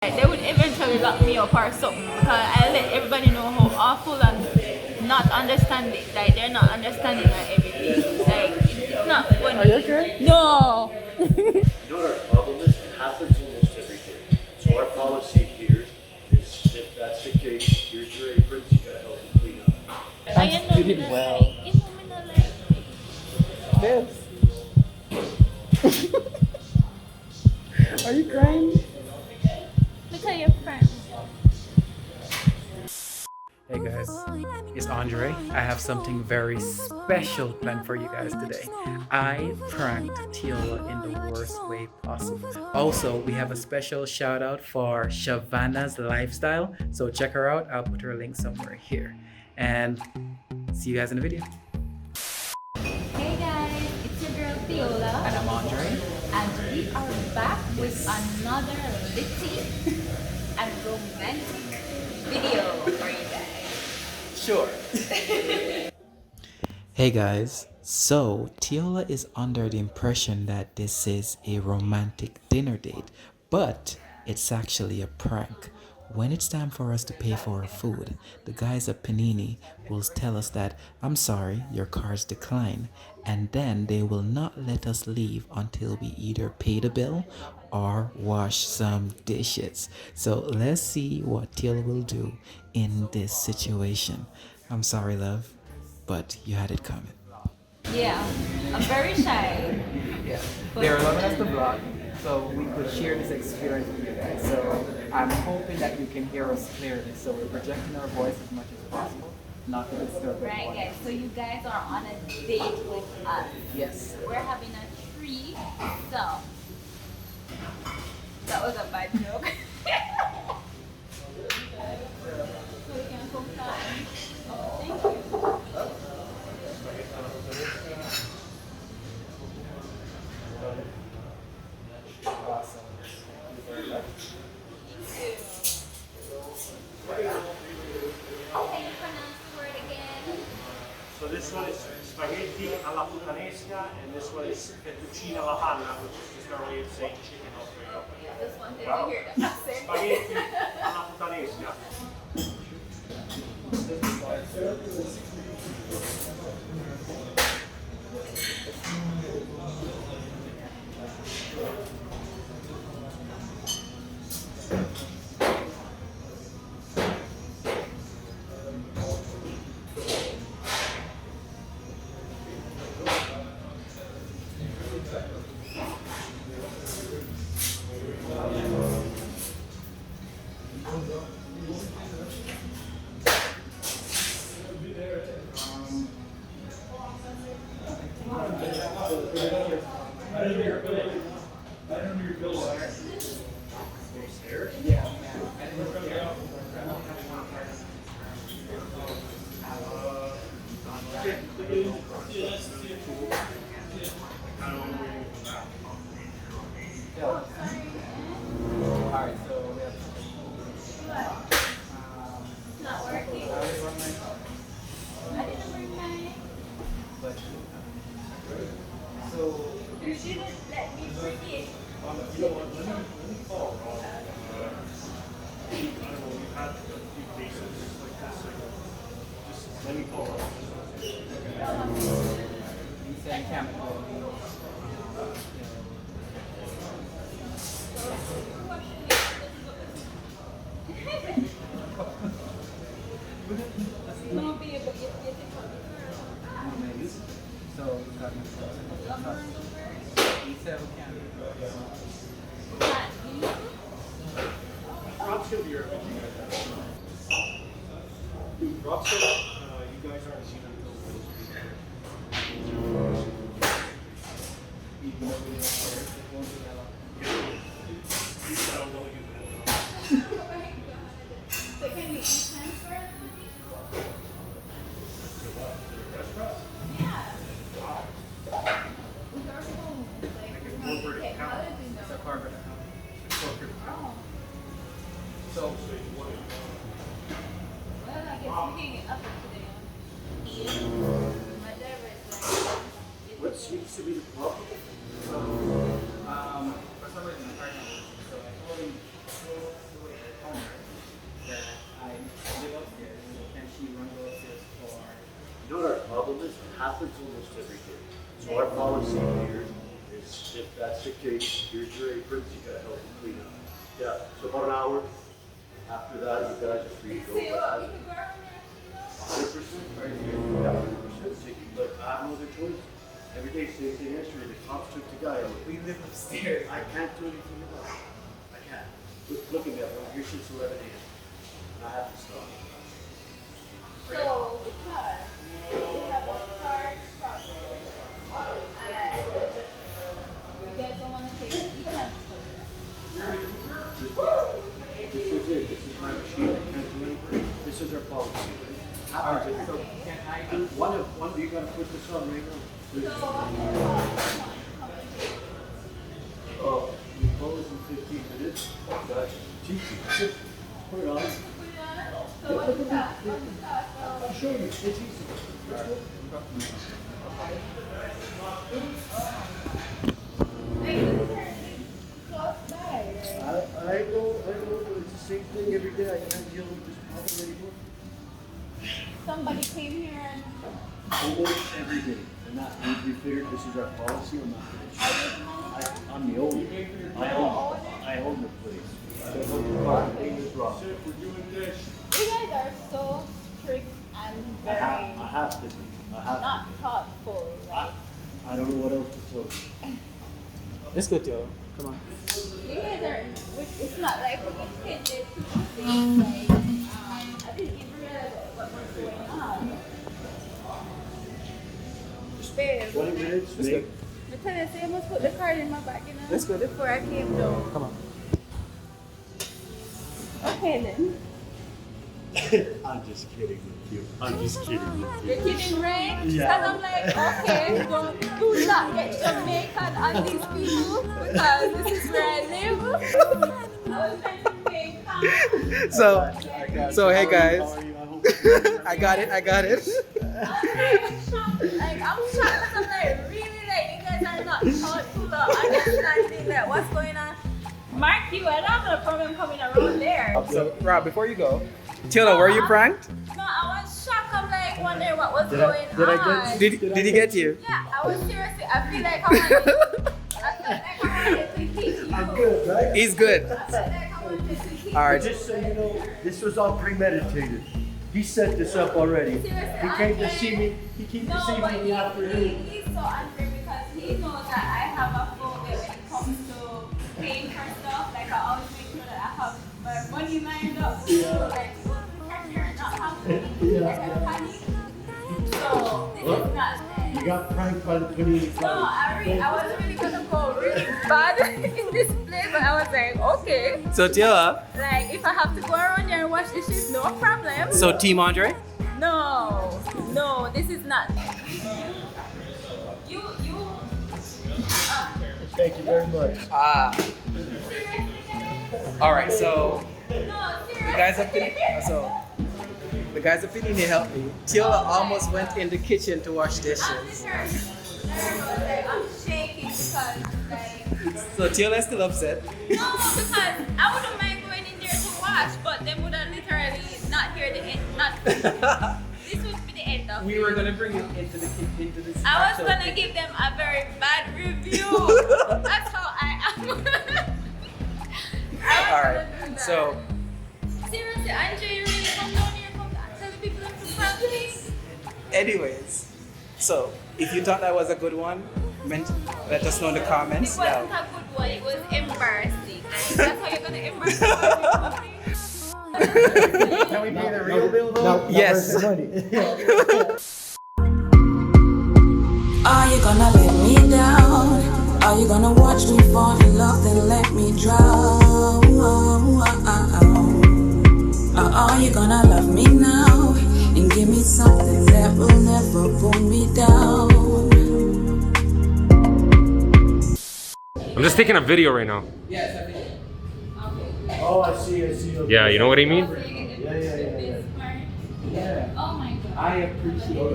They would eventually lock me up or something because I let everybody know how awful and not understanding. Like they're not understanding everything. Like it's not funny. Are you okay? No. You know what our problem is? It happens almost every day. So our policy here is if that's the case, here's your aprons, you gotta help them clean up. And you did well. Babes. Are you crying? Look at your friend. Hey guys, it's Andre. I have something very special planned for you guys today. I pranked Tiola in the worst way possible. Also, we have a special shout out for Shevannas lifestyle. So check her out. I'll put her link somewhere here. And see you guys in the video. Hey guys, it's your girl Fiola. And I'm Andre. And we are back with another litty and romantic video for you guys. Sure. Hey guys, so Tiola is under the impression that this is a romantic dinner date, but it's actually a prank. When it's time for us to pay for our food, the guys at Panini will tell us that, I'm sorry, your cards decline, and then they will not let us leave until we either pay the bill or wash some dishes. So let's see what Tiola will do in this situation. I'm sorry, love, but you had it coming. Yeah, I'm very shy. Yeah, they're allowing us to vlog, so we could share this experience with you guys. So I'm hoping that you can hear us clearly. So we're projecting our voice as much as possible, not to disturb Right, anyone. guys. So you guys are on a date with us. Yes. We're having a treat. So that was a bad joke. So we can cook that. Thank you. Awesome. Can you pronounce the word again? So this one is spaghetti alla puttanesca, and this one is fettuccine alla panna, which is just our way of saying chicken Alfredo. Just wanted to hear the accent. Spaghetti alla puttanesca. Alright, so we have Not working. I didn't bring mine. but so You shouldn't let me forget. Let me call up. you said camera. No, be able to get it. So we got he said we can. Rob's gonna be here eventually. Rob said, you guys aren't seen until So can you transfer? Yeah. It's a carbon. Oh. So Well, I guess we can get up today. My driver is like, what seems to be the problem? for some reason I so I told him happens almost every day. So our policy here is if that's the case, here's your aprons, you gotta help them clean up. Yeah, so about an hour. After that, you guys are free to go. 100%, right? Yeah, 100%. But I have no other choice. Every day, same thing yesterday. The cops took the guy. We live upstairs. I can't do anything about it. I can't. Look at me. I've been here since 11 a.m. And I have to stop. So, the car, we have a car problem. You guys don't want to take it? You can have This is it. This is my machine. I can't do anything. This is our policy. Happens every day. Can I do? One, you gotta put this on right now. Oh, we close in 15 minutes. That's cheeky. Put it on. I'll show you. It's easy. I know, but it's the same thing every day. I can't deal with this problem anymore. Somebody came here and Almost every day. And that we figured this is our policy. I'm not going to change. I'm the owner. I own the place. Everything is wrong. you guys are so strict and I very have to be. I have not to be. thoughtful, right? I don't know what else to tell you. Let's go, Tiola. Come on. You guys are, it's not like we can kids do things like, I didn't even realize what was going on. Babe, 20 minutes, Let's make. go. I tell you, say I must put the card in my bag, you know, Let's go. before I came down. Come on. Okay then. I'm just kidding with you. I'm just kidding with You're kidding, right? Yeah. Because I'm like, okay, do not get Jamaican on these people because this is where I live. I was trying to make calm. So hey guys, How are you? I hope I got it. I'm shocked. Like, I'm shocked because I'm like, really, like, you guys are not thoughtful or understanding like what's going on. Mark you, I don't have no problem coming around there. So Rob, before you go, Tiola, were you pranked? No, I was shocked. I'm like wondering what was Did going I on. get- Did he get you? Yeah, I was seriously. I feel like I wanted to teach you. I'm good, right? He's good. I feel like I wanted to teach All right. Just so you know, this was all premeditated. He set this up already. He came to see me. He came to see me in the afternoon. He's so unfair because he knows that I have a phobia when it comes to paying for stuff. Like, I always make sure that I have my money lined up. So, like, to go to the cashier and not have money. Like, I panic. So, this is not You got pranked by the Panini. no, I was really gonna go really bad in this place, but I was like, okay. So Tiola, Like, if I have to go around there and wash dishes, no problem. so Team Andre? No, this is not. You. Thank you very much. All right. So No, the seriously. guys up in the guys up in helped me. Tiola almost went in the kitchen to wash I'm dishes. determined. Like, I'm shaking because, like, So Tiola's still upset. no, because I wouldn't mind going in there to wash, but they would have literally not hear the end. This would be the end of We it. were gonna bring you into this. I was actual gonna thing. give them a very bad review. That's how I am. All right. So Seriously, Andre, you really come down here and tell the people to practice? anyways, so if you thought that was a good one, let us know in the comments. It wasn't a good one, it was embarrassing. Like, that's how you're gonna embarrass me. Can we pay the real bill though? Yes. Are you gonna let me down? Are you gonna watch me fall in love, then let me drown? Or are you gonna love me now and give me something that will never pull me down? I'm just taking a video right now. Oh, I see. Okay. Yeah, you know what I mean? Yeah. Oh my god. I appreciate